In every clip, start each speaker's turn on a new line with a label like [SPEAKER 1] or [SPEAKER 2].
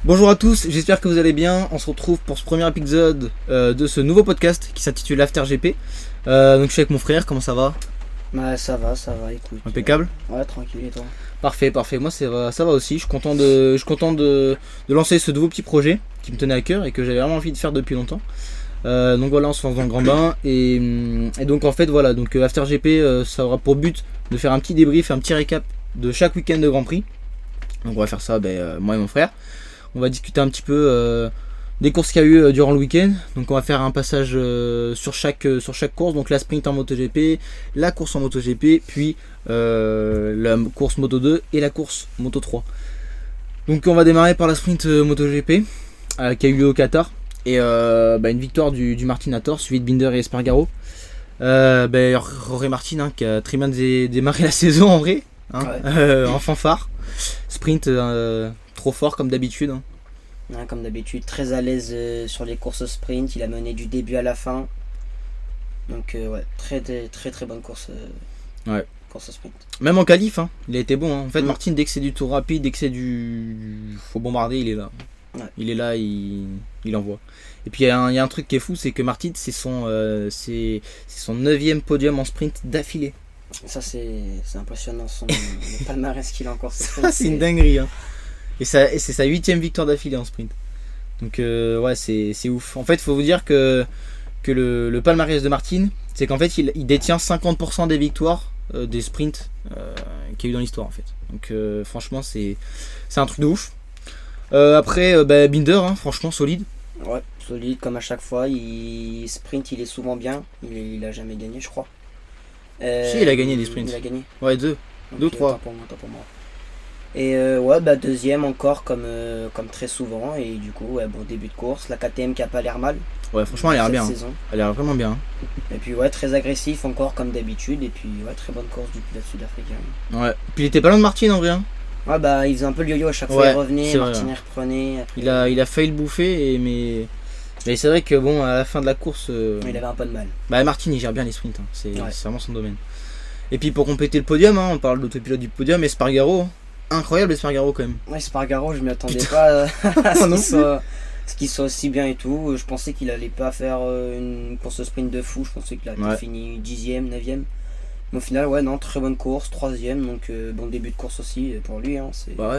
[SPEAKER 1] Bonjour à tous, j'espère que vous allez bien. On se retrouve pour ce premier épisode de ce nouveau podcast qui s'intitule After GP. Donc je suis avec mon frère, comment ça va?
[SPEAKER 2] Ouais, ça va, écoute.
[SPEAKER 1] Impeccable.
[SPEAKER 2] Ouais, tranquille et toi?
[SPEAKER 1] Parfait, moi ça va aussi. Je suis content de lancer ce nouveau petit projet qui me tenait à cœur et que j'avais vraiment envie de faire depuis longtemps. Donc voilà, on se lance dans le grand bain et donc en fait voilà, donc After GP ça aura pour but de faire un petit débrief, un petit récap de chaque week-end de Grand Prix. Donc on va faire ça moi et mon frère. On va discuter un petit peu des courses qu'il y a eu durant le week-end. Donc on va faire un passage sur chaque course. Donc la sprint en MotoGP, la course en MotoGP, puis la course Moto 2 et la course Moto 3. Donc on va démarrer par la sprint MotoGP qui a eu lieu au Qatar. Et une victoire du Martinator suivi de Binder et Espargaro. Jorge Martin qui a très bien démarré la saison en vrai. En fanfare. Sprint trop fort comme d'habitude.
[SPEAKER 2] Ouais, comme d'habitude, très à l'aise sur les courses sprint. Il a mené du début à la fin. Donc très bonne course. Course sprint.
[SPEAKER 1] Même en qualif, il a été bon. En fait, Martin, dès que c'est du tour rapide, dès que c'est faut bombarder, il est là. Ouais. Il est là, il envoie. Et puis il y a un truc qui est fou, c'est que Martin, c'est son 9e podium en sprint d'affilée.
[SPEAKER 2] Ça c'est impressionnant, le palmarès qu'il a encore.
[SPEAKER 1] Ça c'est une dinguerie. Et c'est sa 8e victoire d'affilée en sprint. Donc c'est ouf. En fait, il faut vous dire que le palmarès de Martin, c'est qu'en fait il détient 50% des victoires des sprints qu'il y a eu dans l'histoire en fait. Donc franchement c'est un truc de ouf. Après Binder, franchement solide.
[SPEAKER 2] Ouais, solide comme à chaque fois. Il sprint, il est souvent bien. Il a jamais gagné, je crois.
[SPEAKER 1] Si, il a gagné des sprints.
[SPEAKER 2] Il a gagné.
[SPEAKER 1] Ouais, 2, 3.
[SPEAKER 2] Tant pour moi. Et deuxième encore comme très souvent. Et du coup, bon début de course. La KTM qui a pas l'air mal.
[SPEAKER 1] Ouais, franchement, elle a l'air bien. Elle a l'air vraiment bien.
[SPEAKER 2] Et puis très agressif encore comme d'habitude. Et puis très bonne course du pilote sud-africain.
[SPEAKER 1] Ouais. Puis il était pas loin de Martin en vrai.
[SPEAKER 2] Ouais, il faisait un peu le yo-yo à chaque fois. Il revenait, Martin il reprenait. Après,
[SPEAKER 1] il a failli le bouffer, mais c'est vrai que bon, à la fin de la course.
[SPEAKER 2] Il avait un peu de mal.
[SPEAKER 1] Martin il gère bien les sprints. C'est vraiment son domaine. Et puis pour compléter le podium, on parle d'autopilote du podium, Espargaro. Incroyable Espargaro quand même.
[SPEAKER 2] Ouais, Espargaro, je m'y attendais pas à ce qu'il soit aussi bien et tout. Je pensais qu'il allait pas faire une course sprint de fou. Je pensais qu'il allait fini 10e, 9e. Mais au final, très bonne course, 3e. Donc bon début de course aussi pour lui.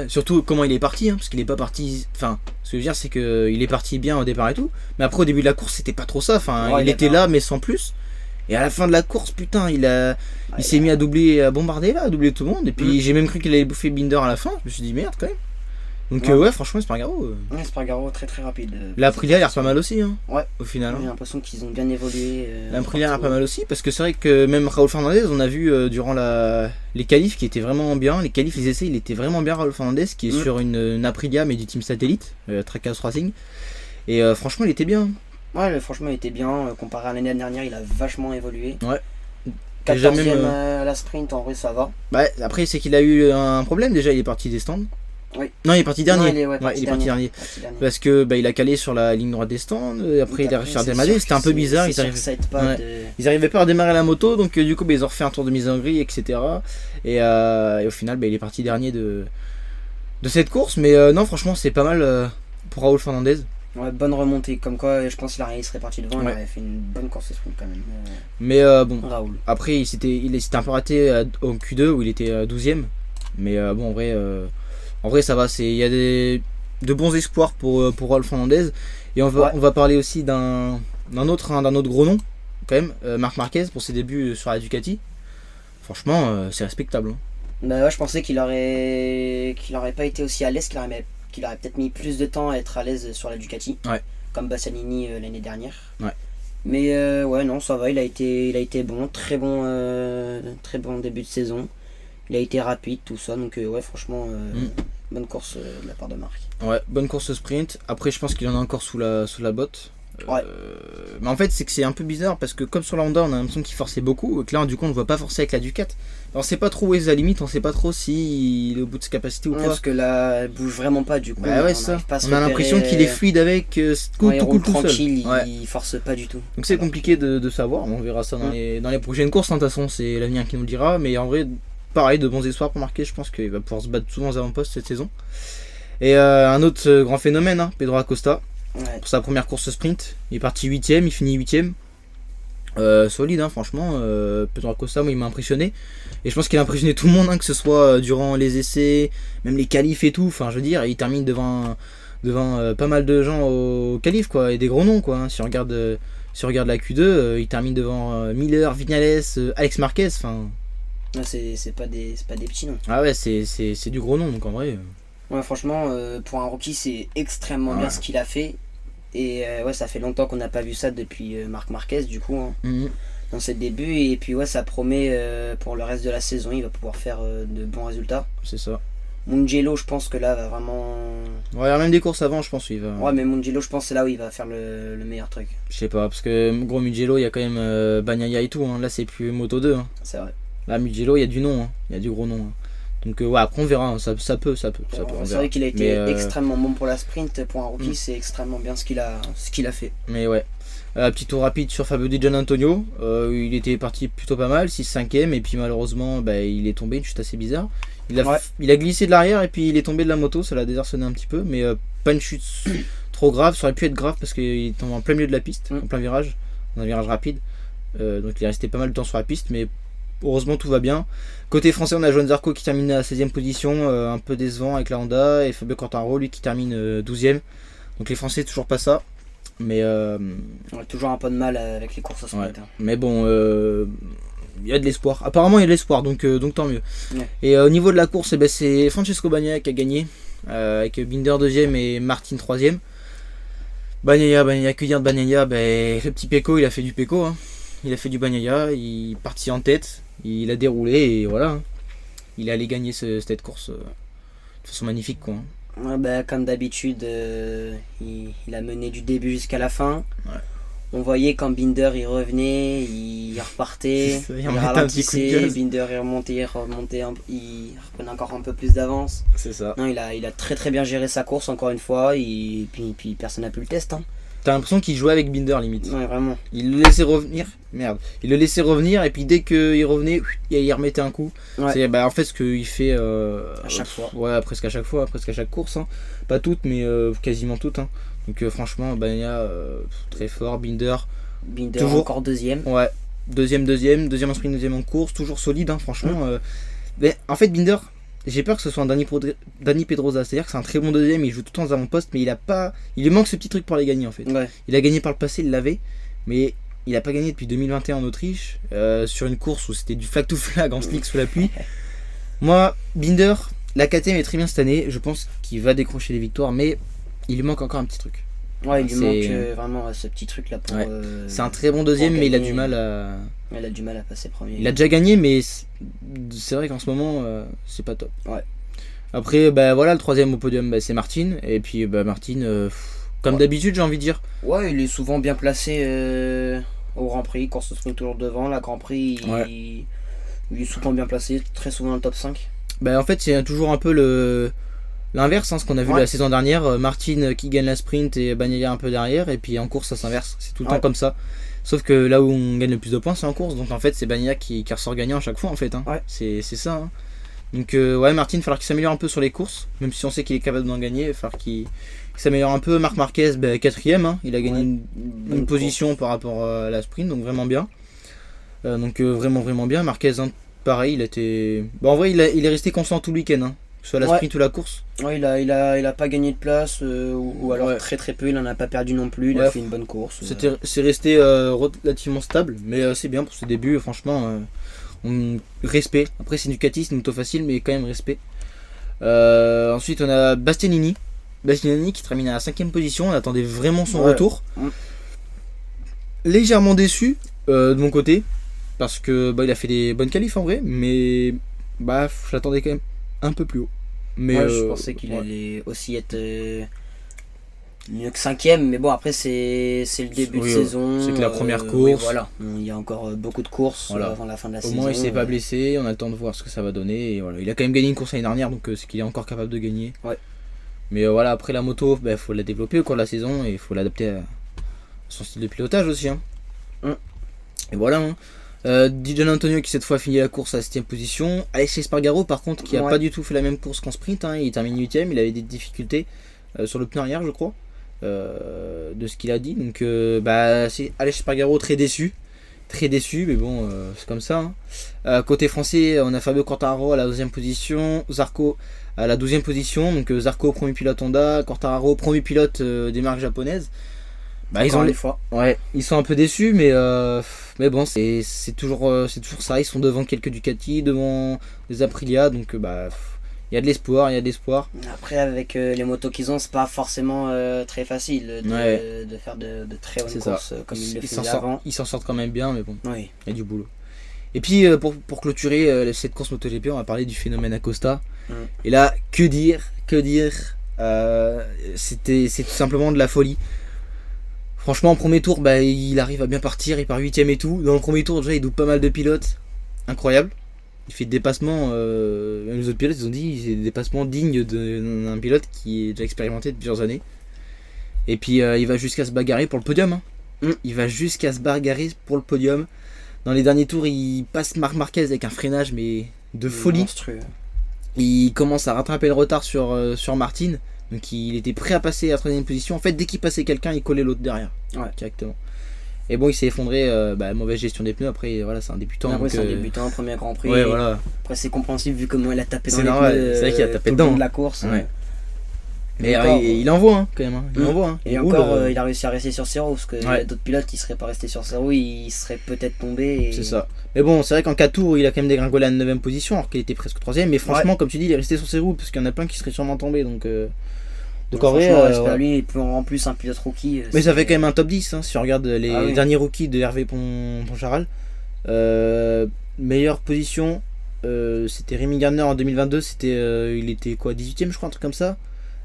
[SPEAKER 1] Surtout comment il est parti, parce qu'il est pas parti. Enfin, ce que je veux dire, c'est qu'il est parti bien au départ et tout. Mais après, au début de la course, c'était pas trop ça. Enfin, il était là, mais sans plus. Et à la fin de la course, putain, il s'est mis à doubler, à bombarder là, à doubler tout le monde. Et puis j'ai même cru qu'il allait bouffer Binder à la fin. Je me suis dit merde quand même. Donc franchement, Espargaro.
[SPEAKER 2] Espargaro très très rapide.
[SPEAKER 1] La Aprilia a l'air pas mal aussi.
[SPEAKER 2] Ouais.
[SPEAKER 1] Au final.
[SPEAKER 2] J'ai l'impression qu'ils ont bien évolué.
[SPEAKER 1] La Aprilia a l'air pas mal aussi parce que c'est vrai que même Raúl Fernandez, on a vu durant les qualifs qui étaient vraiment bien. Les qualifs, les essais, il était vraiment bien Raúl Fernandez qui est sur une Aprilia mais du team satellite, Trackhouse Racing. Et franchement, il était bien.
[SPEAKER 2] Ouais, franchement, il était bien. Comparé à l'année dernière, il a vachement évolué.
[SPEAKER 1] Ouais.
[SPEAKER 2] 14e à la sprint, en vrai, ça va.
[SPEAKER 1] Après, c'est qu'il a eu un problème. Déjà, il est parti des stands.
[SPEAKER 2] Oui.
[SPEAKER 1] Non, il est parti dernier.
[SPEAKER 2] Il est
[SPEAKER 1] parti dernier. Parce que il a calé sur la ligne droite des stands. Après, il a réussi à redémarrer. C'était un peu bizarre. Ils arrivaient pas à redémarrer la moto. Donc, du coup, ils ont refait un tour de mise en grille, etc. Et au final, il est parti dernier de cette course. Mais non, franchement, c'est pas mal pour Raúl Fernandez.
[SPEAKER 2] Ouais, bonne remontée, comme quoi je pense qu'il serait parti devant, il avait fait une bonne course sprint quand même.
[SPEAKER 1] Mais bon,
[SPEAKER 2] Raúl.
[SPEAKER 1] Après il s'était un peu raté au Q2 où il était 12e. Mais bon, en vrai ça va, il y a de bons espoirs pour Raúl Fernandez. Et on va parler aussi d'un autre gros nom, quand même, Marc Marquez pour ses débuts sur la Ducati. Franchement, c'est respectable.
[SPEAKER 2] Je pensais qu'il aurait pas été aussi à l'aise, qu'il aurait peut-être mis plus de temps à être à l'aise sur la Ducati, comme Bastianini l'année dernière. Ouais. Mais non, ça va, il a été bon, très bon début de saison. Il a été rapide, tout ça, donc franchement, bonne course de la part de Marc.
[SPEAKER 1] Ouais, bonne course sprint. Après, je pense qu'il en a encore sous la botte. Mais en fait, c'est que c'est un peu bizarre parce que comme sur la Honda, on a l'impression qu'il forçait beaucoup. Et que là, du coup, on ne voit pas forcer avec la Ducat. On sait pas trop où est sa limite, on sait pas trop s'il est au bout de ses capacités ou pas.
[SPEAKER 2] Parce que là, elle bouge vraiment pas du coup.
[SPEAKER 1] On a l'impression qu'il est fluide avec tout
[SPEAKER 2] roule
[SPEAKER 1] tout
[SPEAKER 2] tranquille,
[SPEAKER 1] seul.
[SPEAKER 2] il force pas du tout.
[SPEAKER 1] Donc c'est compliqué de savoir. On verra ça dans les prochaines courses. De toute façon, c'est l'avenir qui nous le dira. Mais en vrai, pareil, de bons espoirs pour Marquez. Je pense qu'il va pouvoir se battre souvent aux avant-postes cette saison. Et un autre grand phénomène, hein, Pedro Acosta.
[SPEAKER 2] Ouais.
[SPEAKER 1] Pour sa première course sprint. Il est parti 8ème, il finit 8ème. Solide, hein, franchement. Pedro Acosta, moi, il m'a impressionné. Et je pense qu'il a impressionné tout le monde, hein, que ce soit durant les essais, même les qualifs et tout. Enfin, je veux dire, il termine devant pas mal de gens au qualif, quoi, et des gros noms, quoi. Hein. Si on regarde la Q2, il termine devant Miller, Viñales, Alex Marquez. Enfin.
[SPEAKER 2] C'est pas des petits noms.
[SPEAKER 1] Ah ouais, c'est du gros nom, donc en vrai.
[SPEAKER 2] Ouais, franchement, pour un rookie, c'est extrêmement bien ce qu'il a fait. Et ouais, ça fait longtemps qu'on n'a pas vu ça depuis Marc Marquez, du coup, hein, dans ses débuts. Et puis, ouais, ça promet pour le reste de la saison. Il va pouvoir faire de bons résultats.
[SPEAKER 1] C'est ça.
[SPEAKER 2] Mugello, je pense que là, va vraiment.
[SPEAKER 1] Ouais, il y a même des courses avant, je pense. Il va...
[SPEAKER 2] Ouais, mais Mugello, je pense que c'est là où il va faire le meilleur truc.
[SPEAKER 1] Je sais pas, parce que gros Mugello, il y a quand même Bagnaia et tout. Hein. Là, c'est plus Moto 2. Hein.
[SPEAKER 2] C'est vrai.
[SPEAKER 1] Là, Mugello, il y a du nom. Hein. Il y a du gros nom. Hein. Donc, ouais, après, on verra. Hein. Ça peut.
[SPEAKER 2] C'est vrai qu'il a été extrêmement bon pour la sprint. Pour un rookie, c'est extrêmement bien ce qu'il a fait.
[SPEAKER 1] Mais ouais. Petit tour rapide sur Fabio Di Gianantonio. Il était parti plutôt pas mal, 6-5ème. Et puis, malheureusement, il est tombé. Une chute assez bizarre. Il a glissé de l'arrière et puis il est tombé de la moto. Ça l'a désarçonné un petit peu. Mais pas une chute trop grave. Ça aurait pu être grave parce qu'il tombe en plein milieu de la piste, en plein virage. Dans un virage rapide. Donc, il est resté pas mal de temps sur la piste. Mais heureusement, tout va bien. Côté français, on a Johan Zarco qui termine à 16ème position, un peu décevant avec la Honda, et Fabio Quartararo, lui, qui termine 12ème. Donc les Français, toujours pas ça. Mais
[SPEAKER 2] on a toujours un peu de mal avec les courses à sprint.
[SPEAKER 1] Ouais. Mais bon, il y a de l'espoir. Apparemment, il y a de l'espoir, donc tant mieux.
[SPEAKER 2] Ouais.
[SPEAKER 1] Et au niveau de la course, c'est Francesco Bagnaia qui a gagné, avec Binder 2ème et Martin 3ème. Bagnaia, que dire de Bagnaia, le petit Pecco, il a fait du Pecco. Hein. Il a fait du Bagnaia, il est parti en tête, il a déroulé et voilà. Il est allé gagner cette course de façon magnifique, quoi.
[SPEAKER 2] Ouais, comme d'habitude, il a mené du début jusqu'à la fin.
[SPEAKER 1] Ouais.
[SPEAKER 2] On voyait quand Binder il revenait, il repartait, il ralentissait, Binder il remontait, il reprenait encore un peu plus d'avance.
[SPEAKER 1] C'est ça.
[SPEAKER 2] Non, il a très très bien géré sa course encore une fois, et puis personne n'a pu le test. Hein.
[SPEAKER 1] T'as l'impression qu'il jouait avec Binder limite.
[SPEAKER 2] Ouais, vraiment.
[SPEAKER 1] Il le laissait revenir. Merde. Il le laissait revenir et puis dès qu'il revenait, il remettait un coup.
[SPEAKER 2] Ouais.
[SPEAKER 1] C'est en fait ce qu'il fait
[SPEAKER 2] à chaque fois.
[SPEAKER 1] Ouais, presque à chaque fois, presque à chaque course. Hein. Pas toutes, mais quasiment toutes. Hein. Donc franchement, Bagnaia très fort. Binder
[SPEAKER 2] toujours encore deuxième.
[SPEAKER 1] Ouais. Deuxième en sprint, deuxième en course. Toujours solide, hein, franchement. Mais en fait, Binder, j'ai peur que ce soit un Dani Pedrosa, c'est-à-dire que c'est un très bon deuxième, il joue tout le temps aux avant-postes, mais il lui manque ce petit truc pour les gagner en fait.
[SPEAKER 2] Ouais.
[SPEAKER 1] Il a gagné par le passé, il l'avait, mais il n'a pas gagné depuis 2021 en Autriche, sur une course où c'était du flag to flag en slick sous la pluie. Moi, Binder, la KTM est très bien cette année, je pense qu'il va décrocher les victoires, mais il lui manque encore un petit truc.
[SPEAKER 2] Ouais, il lui manque vraiment ce petit truc là pour.
[SPEAKER 1] Ouais. C'est un très bon deuxième, mais il a du mal à.
[SPEAKER 2] Il a du mal à passer premier.
[SPEAKER 1] Il a déjà gagné, mais c'est vrai qu'en ce moment, c'est pas top.
[SPEAKER 2] Ouais.
[SPEAKER 1] Après, voilà, le troisième au podium, c'est Martin. Et puis, Martin, comme d'habitude, j'ai envie de dire.
[SPEAKER 2] Ouais, il est souvent bien placé au Grand Prix. Course sprint toujours devant. La Grand Prix, il est souvent bien placé, très souvent dans le top 5.
[SPEAKER 1] En fait, c'est toujours un peu l'inverse, hein, ce qu'on a vu la saison dernière. Martin qui gagne la sprint et Bagnaia un peu derrière. Et puis en course, ça s'inverse. C'est tout le temps comme ça. Sauf que là où on gagne le plus de points, c'est en course. Donc en fait, c'est Bagnaia qui ressort gagnant à chaque fois. En fait, hein.
[SPEAKER 2] Ouais.
[SPEAKER 1] C'est ça. Hein. Donc Martin, il va falloir qu'il s'améliore un peu sur les courses. Même si on sait qu'il est capable d'en gagner, il va falloir qu'il s'améliore un peu. Marc Marquez, 4ème. Hein. Il a gagné une position par rapport à la sprint. Donc vraiment bien. Vraiment bien. Marquez, hein, pareil, il était. En vrai, il est resté constant tout le week-end. Hein. Que ce soit la sprint ou la course.
[SPEAKER 2] Ouais, il a pas gagné de place ou alors très très peu, il en a pas perdu non plus, il a fait une bonne course.
[SPEAKER 1] C'est resté relativement stable, mais c'est bien pour ses débuts, franchement. Respect. Après, c'est Ducati, c'est une moto facile, mais quand même respect. Ensuite, on a Bastianini qui termine à la 5ème position, on attendait vraiment son retour. Légèrement déçu de mon côté, parce que il a fait des bonnes qualifs en vrai, mais j'attendais quand même un peu plus haut. Mais
[SPEAKER 2] je pensais qu'il allait aussi être mieux que 5ème, mais bon, après c'est le début de saison.
[SPEAKER 1] C'est que la première course.
[SPEAKER 2] Voilà, il y a encore beaucoup de courses avant la fin de la saison.
[SPEAKER 1] Au moins, il s'est pas blessé, on a le temps de voir ce que ça va donner. Et voilà. Il a quand même gagné une course l'année dernière, donc c'est qu'il est encore capable de gagner.
[SPEAKER 2] Ouais.
[SPEAKER 1] Mais après la moto, faut la développer au cours de la saison et il faut l'adapter à son style de pilotage aussi. Hein. Et voilà. Hein. Di Gianantonio qui cette fois a fini la course à la 7ème position. Aleix Espargaro par contre qui a pas du tout fait la même course qu'en sprint, hein. Il termine 8ème, il avait des difficultés sur le pneu arrière je crois, de ce qu'il a dit. Donc c'est Aleix Espargaro très déçu, mais bon c'est comme ça, hein. Côté français on a Fabio Quartararo à la 12ème position, Zarco à la 12ème position, donc Zarco premier pilote Honda, Quartararo premier pilote des marques japonaises. Ils sont un peu déçus, mais bon, c'est toujours ça. Ils sont devant quelques Ducati, devant des Aprilia, donc il y a de l'espoir,
[SPEAKER 2] Après, avec les motos qu'ils ont, c'est pas forcément très facile de faire de très bonnes courses comme ils le faisaient avant.
[SPEAKER 1] Ils s'en sortent quand même bien, mais bon, il y a du boulot. Et puis pour clôturer cette course MotoGP, on va parler du phénomène Acosta. Et là, que dire c'est tout simplement de la folie. Franchement, en premier tour, il arrive à bien partir, il part 8ème et tout. Dans le premier tour, déjà, il double pas mal de pilotes. Incroyable. Il fait des dépassements, même les autres pilotes, ils ont dit, c'est des dépassements dignes d'un pilote qui est déjà expérimenté depuis plusieurs années. Et puis, il va jusqu'à se bagarrer pour le podium. Hein. Il va jusqu'à se bagarrer pour le podium. Dans les derniers tours, il passe Marc Marquez avec un freinage, mais de folie.
[SPEAKER 2] Monstrueux.
[SPEAKER 1] Il commence à rattraper le retard sur Martin. Donc il était prêt à passer à la 3ème position. En fait, dès qu'il passait quelqu'un, il collait l'autre derrière. Directement. Et bon, il s'est effondré. Mauvaise gestion des pneus. Après, voilà, c'est un débutant.
[SPEAKER 2] Après, c'est un débutant, premier Grand Prix.
[SPEAKER 1] Voilà.
[SPEAKER 2] Après, c'est compréhensible vu comment il a tapé dans les
[SPEAKER 1] pneus. C'est vrai qu'il a tapé dedans
[SPEAKER 2] de la course.
[SPEAKER 1] Mais il envoie hein, quand même. Il envoie. Hein.
[SPEAKER 2] Et encore, il a réussi à rester sur ses roues. Parce que d'autres pilotes, ils seraient pas restés sur ses roues. Ils seraient peut-être tombés.
[SPEAKER 1] C'est ça. Mais bon, c'est vrai qu'en 4 tours, il a quand même dégringolé à la 9ème position. Alors qu'il était presque 3ème. Mais franchement, comme tu dis, il est resté sur ses roues. Parce qu'il y en a plein qui seraient sûrement tombés. Donc en vrai,
[SPEAKER 2] à lui, et en plus un pilote rookie.
[SPEAKER 1] Mais ça fait quand même un top 10 hein, si on regarde les derniers rookies de Hervé Poncharal. Meilleure position, c'était Rémi Gardner en 2022, il était quoi, 18ème je crois, un truc comme ça.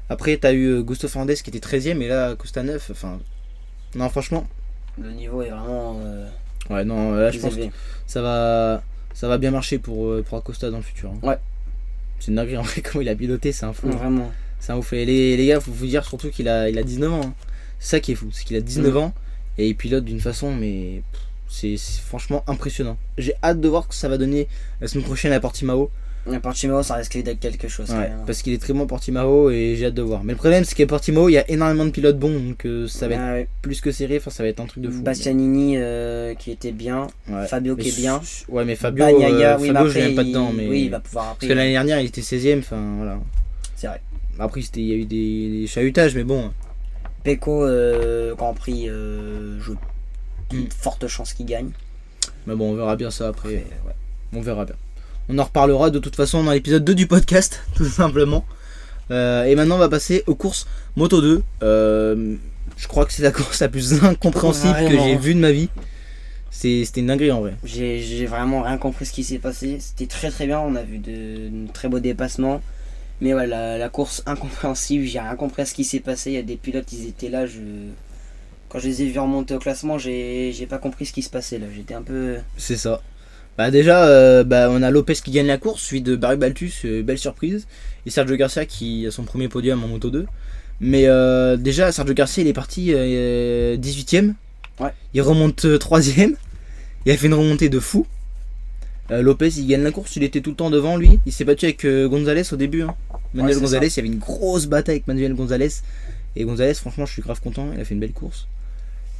[SPEAKER 1] Après t'as eu Gusto Fernandez qui était 13ème et là Costa 9, enfin. Non franchement.
[SPEAKER 2] Le niveau est vraiment.
[SPEAKER 1] Là je pense que ça va bien marcher pour Acosta dans le futur. Hein. C'est une dinguerie en vrai comment il a piloté, c'est un fou.
[SPEAKER 2] Vraiment.
[SPEAKER 1] C'est un ouf. Et les gars, faut vous dire surtout qu'il a 19 ans. Hein. C'est ça qui est fou, c'est qu'il a 19 ans et il pilote d'une façon, mais c'est franchement impressionnant. J'ai hâte de voir ce que ça va donner la semaine prochaine à Portimao.
[SPEAKER 2] À Portimao, ça risque d'être quelque chose.
[SPEAKER 1] Parce qu'il est très bon à Portimao et j'ai hâte de voir. Mais le problème, c'est qu'à Portimao, il y a énormément de pilotes bons, donc ça va être plus que serré. Enfin, ça va être un truc de fou.
[SPEAKER 2] Bastianini qui était bien, Fabio qui est bien.
[SPEAKER 1] Ouais, mais Fabio, je l'aime pas dedans. Mais
[SPEAKER 2] oui, il va pouvoir après.
[SPEAKER 1] Parce que l'année dernière, il était 16ème. Enfin, voilà.
[SPEAKER 2] C'est vrai.
[SPEAKER 1] Après, il y a eu des chahutages, mais bon.
[SPEAKER 2] Pecco, Grand Prix, forte chance qu'il gagne.
[SPEAKER 1] Mais bon, on verra bien ça après. On verra bien. On en reparlera de toute façon dans l'épisode 2 du podcast, tout simplement. Et maintenant, on va passer aux courses Moto 2. Je crois que c'est la course la plus incompréhensible que j'ai vue de ma vie. C'était une dinguerie en vrai.
[SPEAKER 2] J'ai vraiment rien compris ce qui s'est passé. C'était très très bien, on a vu de très beaux dépassements. Mais la course incompréhensible, j'ai rien compris à ce qui s'est passé. Il y a des pilotes, ils étaient là. Quand je les ai vus remonter au classement, j'ai pas compris ce qui se passait là. J'étais un peu.
[SPEAKER 1] C'est ça. Déjà, on a Lopez qui gagne la course, suivi de Barry Baltus, belle surprise. Et Sergio Garcia qui a son premier podium en Moto 2. Mais déjà, Sergio Garcia il est parti 18ème. Il remonte 3ème. Il a fait une remontée de fou. Lopez il gagne la course, il était tout le temps devant lui. Il s'est battu avec Gonzalez au début. Hein. Manuel Gonzalez, il y avait une grosse bataille avec Manuel Gonzalez. Et Gonzalez, franchement, je suis grave content. Il a fait une belle course.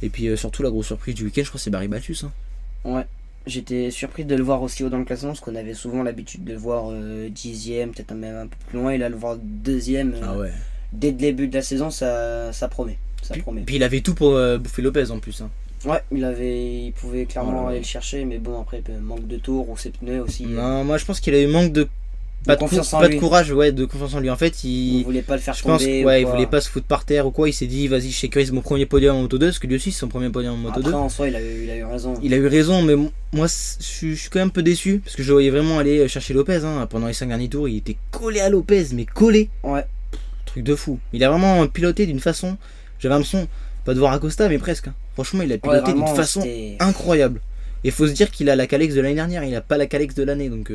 [SPEAKER 1] Et puis surtout, la grosse surprise du week-end, je crois, c'est Barry Baltus. Hein.
[SPEAKER 2] Ouais, j'étais surpris de le voir aussi haut dans le classement parce qu'on avait souvent l'habitude de le voir 10ème, peut-être même un peu plus loin. Et là, le voir 2ème dès le début de la saison, ça promet.
[SPEAKER 1] Puis il avait tout pour bouffer Lopez en plus. Hein.
[SPEAKER 2] Ouais, il pouvait clairement aller le chercher, mais bon, après, manque de tour ou ses pneus aussi.
[SPEAKER 1] Non, moi je pense qu'il a eu manque de. Pas de courage, de confiance en lui. En fait, il
[SPEAKER 2] voulait pas le faire
[SPEAKER 1] tomber. Il voulait pas se foutre par terre ou quoi. Il s'est dit, vas-y, je sécurise mon premier podium en Moto 2, parce que lui aussi, c'est son premier podium en Moto 2.
[SPEAKER 2] Après, en soi, il a eu raison.
[SPEAKER 1] Il a eu raison, mais moi, je suis quand même un peu déçu, parce que je voyais vraiment aller chercher Lopez. Hein. Pendant les 5 derniers tours, il était collé à Lopez, mais collé.
[SPEAKER 2] Ouais.
[SPEAKER 1] Truc de fou. Il a vraiment piloté d'une façon. J'avais l'impression, pas de voir Acosta, mais presque. Hein. Franchement, il a piloté d'une façon incroyable. Et faut se dire qu'il a la Calex de l'année dernière, il a pas la Calex de l'année, donc.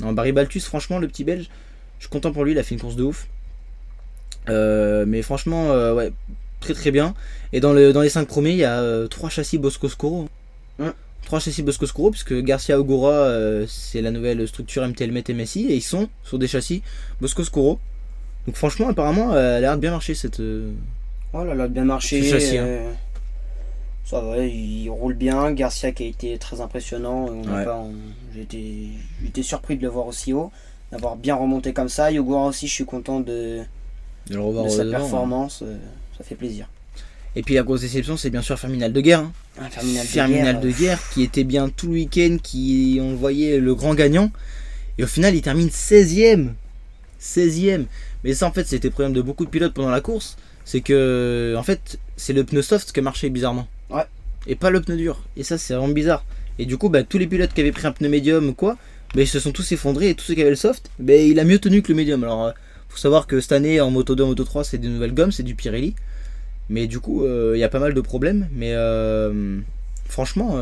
[SPEAKER 1] Non, Barry Baltus, franchement, le petit belge, je suis content pour lui, il a fait une course de ouf. Mais franchement, très très bien. Et dans les 5 premiers, il y a 3 châssis Bosco Scoro. 3 châssis Bosco-Scuro, puisque Garcia Ogura, c'est la nouvelle structure MTL-Met et MSI, et ils sont sur des châssis Bosco-Scuro. Donc franchement, apparemment, elle a l'air de bien marcher cette.
[SPEAKER 2] Voilà, elle a bien marché.
[SPEAKER 1] Ce châssis,
[SPEAKER 2] Ça va, il roule bien. Garcia qui a été très impressionnant. J'étais surpris de le voir aussi haut, d'avoir bien remonté comme ça. Ogura aussi, je suis content de
[SPEAKER 1] le revoir
[SPEAKER 2] sa performance. Ça fait plaisir.
[SPEAKER 1] Et puis la grosse déception, c'est bien sûr Ferminal de Guerre. Ferminal de Guerre qui était bien tout le week-end, qui on voyait le grand gagnant. Et au final, il termine 16ème. 16ème. Mais ça, en fait, c'était le problème de beaucoup de pilotes pendant la course. C'est que, en fait, c'est le pneu soft qui a marché bizarrement.
[SPEAKER 2] Ouais.
[SPEAKER 1] Et pas le pneu dur. Et ça, c'est vraiment bizarre. Et du coup, tous les pilotes qui avaient pris un pneu médium ou quoi, ils se sont tous effondrés. Et tous ceux qui avaient le soft, il a mieux tenu que le médium. Alors, faut savoir que cette année, en Moto 2, en Moto 3, c'est des nouvelles gommes, c'est du Pirelli. Mais du coup, il y a pas mal de problèmes. Mais franchement,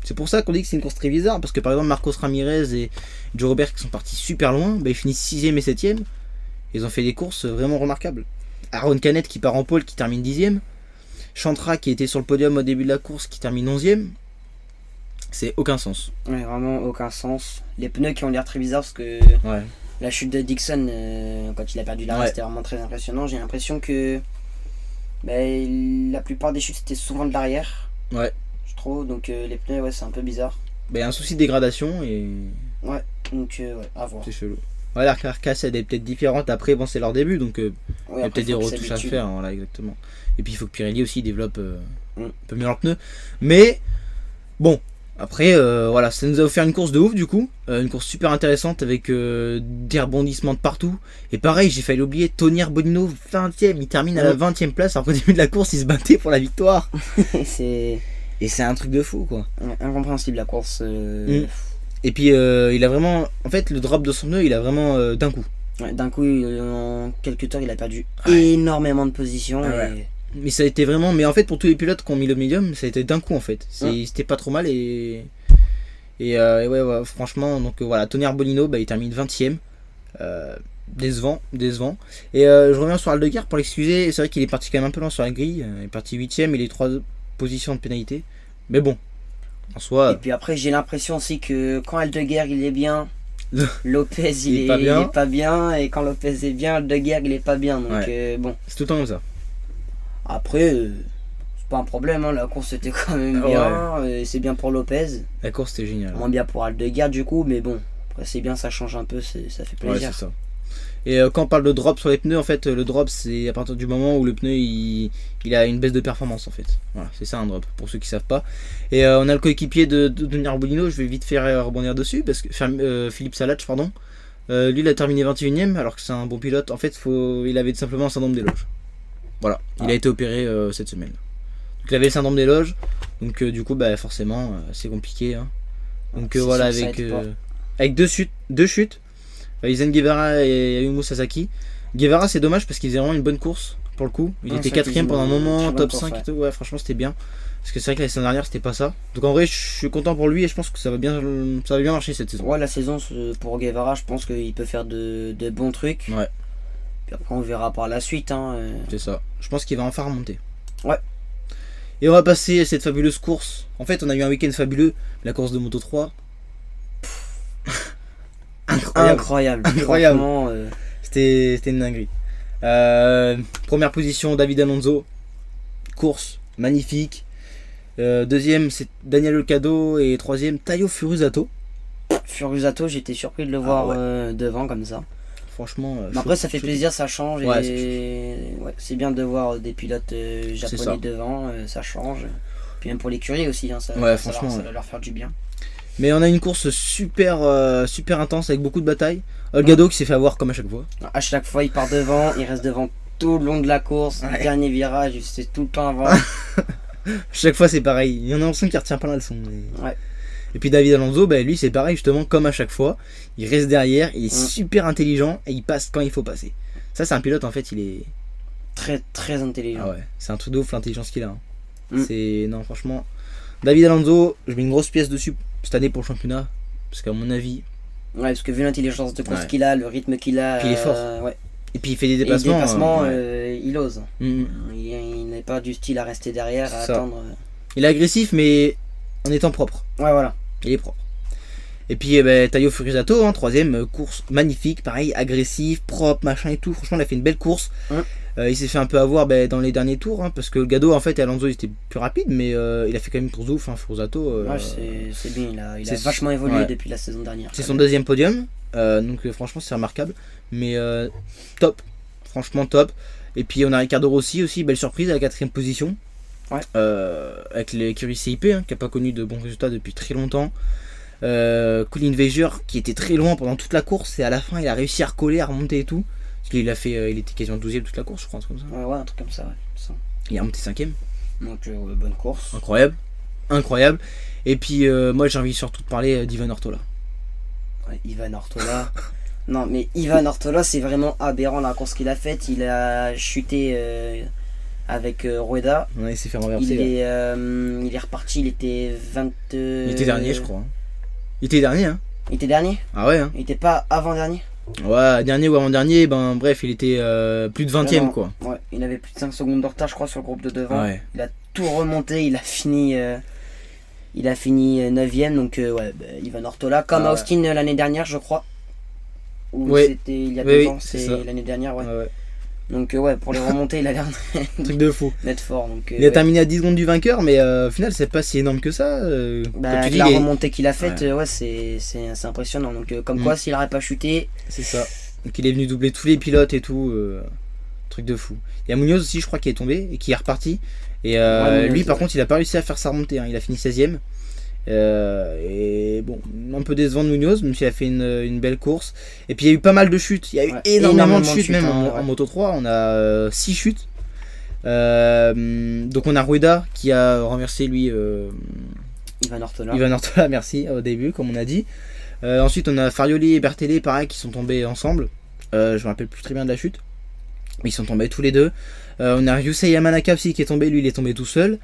[SPEAKER 1] c'est pour ça qu'on dit que c'est une course très bizarre. Parce que par exemple, Marcos Ramirez et Joe Robert qui sont partis super loin, ils finissent 6ème et 7ème. Ils ont fait des courses vraiment remarquables. Aaron Canet qui part en pole, qui termine 10ème. Chantra qui était sur le podium au début de la course, qui termine 11ème. C'est aucun sens.
[SPEAKER 2] Ouais, vraiment aucun sens. Les pneus qui ont l'air très bizarres parce que la chute de Dixon, quand il a perdu l'arrêt, c'était vraiment très impressionnant. J'ai l'impression que la plupart des chutes c'était souvent de l'arrière.
[SPEAKER 1] Ouais.
[SPEAKER 2] Je trouve, donc les pneus, c'est un peu bizarre.
[SPEAKER 1] Il y a un souci de dégradation et.
[SPEAKER 2] Ouais, donc à voir.
[SPEAKER 1] C'est chelou. Ouais, la carcasse elle est peut-être différente après, c'est leur début donc il y a peut-être des retouches à faire, voilà, exactement. Et puis il faut que Pirelli aussi développe un peu mieux leur pneu. Mais bon, après voilà, ça nous a offert une course de ouf du coup, une course super intéressante avec des rebondissements de partout. Et pareil, j'ai failli oublier Tony Arbolino 20ème, il termine à la 20ème place alors qu'au début de la course il se battait pour la victoire. Et c'est un truc de fou quoi.
[SPEAKER 2] Incompréhensible la course.
[SPEAKER 1] Et puis il a vraiment, en fait le drop de son pneu il a vraiment d'un coup.
[SPEAKER 2] Ouais, d'un coup en quelques temps il a perdu énormément de positions.
[SPEAKER 1] Mais ça a été vraiment, mais en fait pour tous les pilotes qui ont mis le médium, ça a été d'un coup en fait. C'était pas trop mal et ouais, franchement, donc voilà, Tony Arbolino il termine 20ème. Décevant. Et je reviens sur Aldeguer pour l'excuser, c'est vrai qu'il est parti quand même un peu loin sur la grille, il est parti 8ème, il est 3 positions de pénalité. Mais bon, en soi.
[SPEAKER 2] Et puis après j'ai l'impression aussi que quand Aldeguer il est bien, Lopez il est pas bien, et quand Lopez est bien, Aldeguer il est pas bien, donc bon.
[SPEAKER 1] C'est tout le temps comme ça.
[SPEAKER 2] Après c'est pas un problème, la course était quand même bien, c'est bien pour Lopez.
[SPEAKER 1] La course c'était génial.
[SPEAKER 2] Moins bien pour Aldeguer du coup, mais bon, après c'est bien, ça change un peu, ça fait plaisir.
[SPEAKER 1] Ouais, c'est ça. Et quand on parle de drop sur les pneus, en fait, le drop c'est à partir du moment où le pneu il a une baisse de performance en fait. Voilà, c'est ça un drop pour ceux qui savent pas. Et on a le coéquipier de Tony Arbolino, je vais vite faire rebondir dessus parce que Philippe Salatch, pardon. Lui il a terminé 21ème alors que c'est un bon pilote. En fait, il avait tout simplement un syndrome des loges. Voilà, il a été opéré cette semaine. Donc il avait le syndrome des loges, donc du coup forcément c'est compliqué. Hein. Donc voilà, avec deux chutes. Isen Guevara et Ayumu Sasaki. Guevara c'est dommage parce qu'il faisait vraiment une bonne course pour le coup. Il était 4ème pendant un moment, top 5 et tout. Ouais, franchement c'était bien. Parce que c'est vrai que la saison dernière c'était pas ça. Donc en vrai je suis content pour lui et je pense que ça va bien marcher cette saison.
[SPEAKER 2] Ouais, la saison pour Guevara, je pense qu'il peut faire de bons trucs.
[SPEAKER 1] Ouais.
[SPEAKER 2] Puis après on verra par la suite.
[SPEAKER 1] C'est ça. Je pense qu'il va enfin remonter.
[SPEAKER 2] Ouais.
[SPEAKER 1] Et on va passer à cette fabuleuse course. En fait on a eu un week-end fabuleux. La course de Moto 3. Incroyable. C'était une dinguerie. Première position David Alonso, course magnifique. Deuxième c'est Daniel Ricciardo et troisième Taio Furusato.
[SPEAKER 2] J'étais surpris de le voir devant comme ça.
[SPEAKER 1] Franchement.
[SPEAKER 2] Après ça fait plaisir, ça change. C'est bien de voir des pilotes japonais devant, ça change. Puis même pour l'écurie aussi, ça va leur faire du bien.
[SPEAKER 1] Mais on a une course super intense avec beaucoup de batailles. Olgado qui s'est fait avoir comme à chaque fois.
[SPEAKER 2] À chaque fois il part devant, il reste devant tout le long de la course. Le dernier virage, c'est tout le temps avant.
[SPEAKER 1] Chaque fois c'est pareil. Il y en a un qui retient pas la leçon.
[SPEAKER 2] Ouais.
[SPEAKER 1] Et puis David Alonso, lui c'est pareil justement comme à chaque fois. Il reste derrière, il est super intelligent et il passe quand il faut passer. Ça c'est un pilote en fait, il est
[SPEAKER 2] très très intelligent.
[SPEAKER 1] Ah ouais, c'est un truc de ouf l'intelligence qu'il a. C'est non franchement. David Alonso, je mets une grosse pièce dessus cette année pour le championnat parce qu'à mon avis.
[SPEAKER 2] Ouais, parce que vu l'intelligence de course qu'il a, le rythme qu'il a.
[SPEAKER 1] Puis il est fort. Et puis il fait des déplacements.
[SPEAKER 2] Il ose. Il n'est pas du style à rester derrière, à attendre.
[SPEAKER 1] Il est agressif, mais en étant propre.
[SPEAKER 2] Ouais, voilà.
[SPEAKER 1] Il est propre. Et puis Taiyo Furusato, hein, troisième, course magnifique, pareil, agressif, propre, machin et tout. Franchement, il a fait une belle course. Il s'est fait un peu avoir dans les derniers tours, hein, parce que le Gado, en fait, et Alonso, il était plus rapide, mais il a fait quand même une course de ouf, hein, Furusato.
[SPEAKER 2] Ouais, c'est bien, il a vachement évolué depuis la saison dernière.
[SPEAKER 1] C'est son deuxième podium, donc franchement, c'est remarquable. Mais top, franchement top. Et puis on a Ricardo Rossi aussi, belle surprise à la 4ème position.
[SPEAKER 2] Ouais.
[SPEAKER 1] Avec l'écurie CIP, hein, qui n'a pas connu de bons résultats depuis très longtemps. Colin Veger qui était très loin pendant toute la course et à la fin il a réussi à recoller, à remonter et tout. Parce qu'il a fait, il était quasiment 12ème toute la course, je crois, un truc comme ça.
[SPEAKER 2] Ouais, un truc comme ça, ouais. Ça.
[SPEAKER 1] Il a remonté 5ème.
[SPEAKER 2] Donc bonne course.
[SPEAKER 1] Incroyable. Et puis moi j'ai envie surtout de parler d'Ivan Ortola.
[SPEAKER 2] Ouais, Ivan Ortola. Non mais Ivan Ortola c'est vraiment aberrant la course qu'il a faite. Il a chuté avec Rueda.
[SPEAKER 1] Ouais, il s'est fait renverser.
[SPEAKER 2] Il est reparti, il était 20...
[SPEAKER 1] Il était dernier je crois. Il était dernier hein.
[SPEAKER 2] Il était dernier.
[SPEAKER 1] Ah ouais hein.
[SPEAKER 2] Il était pas avant-dernier.
[SPEAKER 1] Ouais, dernier ou avant-dernier, bref, il était plus de 20ème quoi.
[SPEAKER 2] Ouais, il avait plus de 5 secondes de retard je crois sur le groupe de devant.
[SPEAKER 1] Ouais.
[SPEAKER 2] Il a tout remonté, il a fini 9ème, donc Ivan Ortola, comme Austin l'année dernière je crois. Ou c'était il y a 2 ans, c'est l'année dernière, ouais. Donc pour les remonter il a l'air
[SPEAKER 1] truc de fou.
[SPEAKER 2] D'être fort. Donc,
[SPEAKER 1] il a terminé à 10 secondes du vainqueur, mais au final c'est pas si énorme que ça.
[SPEAKER 2] Avec la remontée qu'il a faite, c'est impressionnant. Donc comme quoi s'il n'aurait pas chuté.
[SPEAKER 1] C'est ça. Donc il est venu doubler tous les pilotes et tout. Truc de fou. Il y a Munoz aussi je crois qui est tombé et qui est reparti. Et lui par contre il a pas réussi à faire sa remontée, hein. Il a fini 16ème. Et bon, un peu décevant de Munoz, même s'il a fait une belle course. Et puis il y a eu pas mal de chutes. Il y a eu énormément de chutes, même en Moto 3. On a 6 chutes. Donc on a Rueda qui a renversé lui
[SPEAKER 2] Ivan
[SPEAKER 1] Ortola, merci, au début, comme on a dit. Ensuite on a Farioli et Bertelli, pareil, qui sont tombés ensemble. Je me rappelle plus très bien de la chute. Mais ils sont tombés tous les deux. On a Yusei Yamanaka aussi qui est tombé. Lui il est tombé tout seul.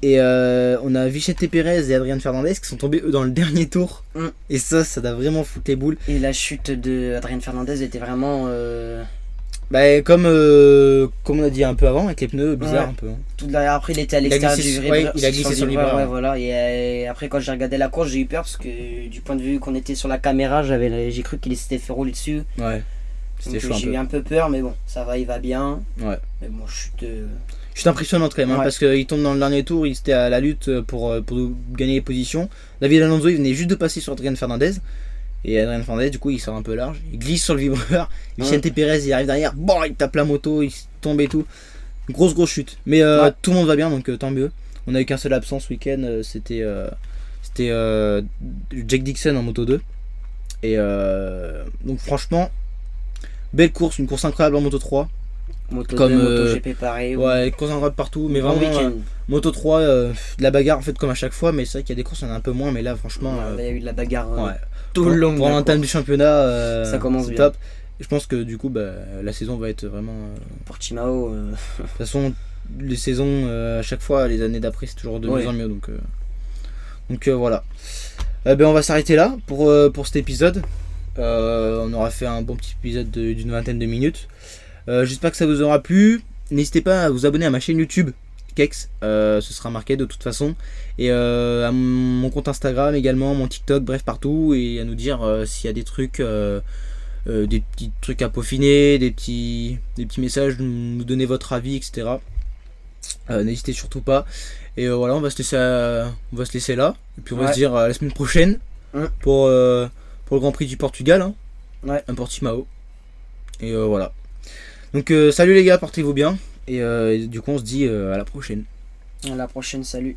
[SPEAKER 1] Et on a Vicente Pérez et Adrian Fernandez qui sont tombés eux dans le dernier tour. Et ça doit vraiment foutre les boules.
[SPEAKER 2] Et la chute de Adrian Fernandez était vraiment
[SPEAKER 1] comme on a dit un peu avant avec les pneus bizarres un peu.
[SPEAKER 2] Après il était à l'extérieur du vibreur.
[SPEAKER 1] Il a glissé sur le vibreur.
[SPEAKER 2] Voilà. Et après quand j'ai regardé la course j'ai eu peur parce que du point de vue qu'on était sur la caméra j'ai cru qu'il s'était fait rouler dessus.
[SPEAKER 1] Ouais.
[SPEAKER 2] C'était chaud. J'ai eu un peu peur mais bon ça va, il va bien.
[SPEAKER 1] Ouais.
[SPEAKER 2] Mais bon
[SPEAKER 1] chute impressionnante quand même, parce qu'il tombe dans le dernier tour, il était à la lutte pour gagner les positions. David Alonso il venait juste de passer sur Adrian Fernandez. Et Adrian Fernandez du coup il sort un peu large, il glisse sur le vibreur. Vicente Pérez il arrive derrière, il tape la moto, il tombe et tout. Grosse chute. Mais tout le monde va bien donc tant mieux. On a eu qu'un seul absent ce week-end, c'était Jack Dixon en moto 2. Et donc franchement, belle course, une course incroyable en moto 3.
[SPEAKER 2] Moto 2, Moto GP pareil.
[SPEAKER 1] Ouais, course en droite partout, mais vraiment Moto 3, de la bagarre en fait comme à chaque fois, mais c'est vrai qu'il y a des courses il y en a un peu moins, mais là franchement
[SPEAKER 2] il y a eu de la bagarre
[SPEAKER 1] tout le long. Pour l'entame du championnat,
[SPEAKER 2] ça commence bien.
[SPEAKER 1] Top. Et je pense que du coup la saison va être vraiment
[SPEAKER 2] Portimao.
[SPEAKER 1] De toute façon les saisons à chaque fois, les années d'après c'est toujours de mieux en mieux donc voilà. On va s'arrêter là pour cet épisode. On aura fait un bon petit épisode d'une vingtaine de minutes. J'espère que ça vous aura plu. N'hésitez pas à vous abonner à ma chaîne YouTube Kex, ce sera marqué de toute façon, et à mon compte Instagram également, mon TikTok, bref partout, et à nous dire s'il y a des trucs des petits trucs à peaufiner, des petits messages, nous donner votre avis, etc. N'hésitez surtout pas. Et voilà, on va se laisser là, et puis on va se dire la semaine prochaine pour le Grand Prix du Portugal, hein. Un Portimao. Et voilà. Donc salut les gars, portez-vous bien. Et du coup on se dit à la prochaine.
[SPEAKER 2] À la prochaine, salut.